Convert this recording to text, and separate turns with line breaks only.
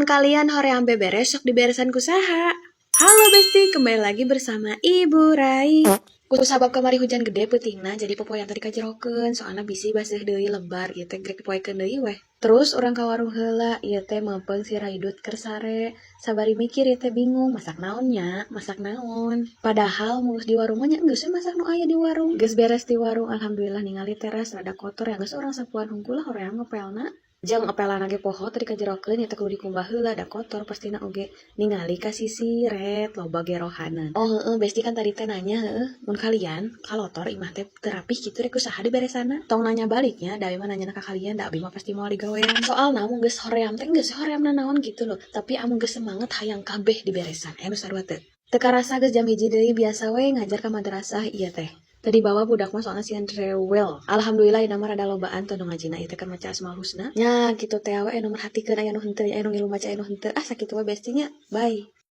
Mun kalian hoream beberes sok diberesan kusaha. Halo Besti, kembali lagi bersama Ibu Rai. Kusabab kemari hujan gede peutingna jadi popoyan tadi kajerokeun soalna bisi baseuh deui lebar ieu teh grek dipoekeun deui weh. Terus urang ka warung heula ieu teh meupeng si Raidut keur sare. Sabari mikir ieu teh bingung masak naon nya, masak naon. Padahal mulus di warung mah nya geus we masak nu aya di warung. Geus beres di warung alhamdulillah ningali teras rada kotor ya geus urang sapuan hungkul hoream ngepelna. Jeung epelan ge poho tadi kajerokeun nya teh kudu dikumbah heula da kotor pastina oge ningali ka sisi red loba gerohanan. Oh heueuh Besti kan tadi teh nanya heueuh mun kalian kalotor imah teh teu rapih kitu rek kusaha diberesana. Tong nanya baliknya da mah nanya ka kalian da abi mah pasti moal digawean. Soalna mun geus hoream teh geus horeamna naon gitu loh. Tapi amun geus semangat hayang kabeh diberesan. Nu sarua teu. Teu karasa geus jam 1 deui biasa we ngajar ka madrasah ieu teh. Tadi bawa budak mah soalnya sian rewel. Alhamdulillah ieu mah rada lobaan teu nu ngajina ieu teh kan maca Asmaul Husna. Nya kitu teh we anu merhatikeun aya nu henteu aya nu ngilu maca aya nu henteu. Ah sakitu we Besti nya. Bye.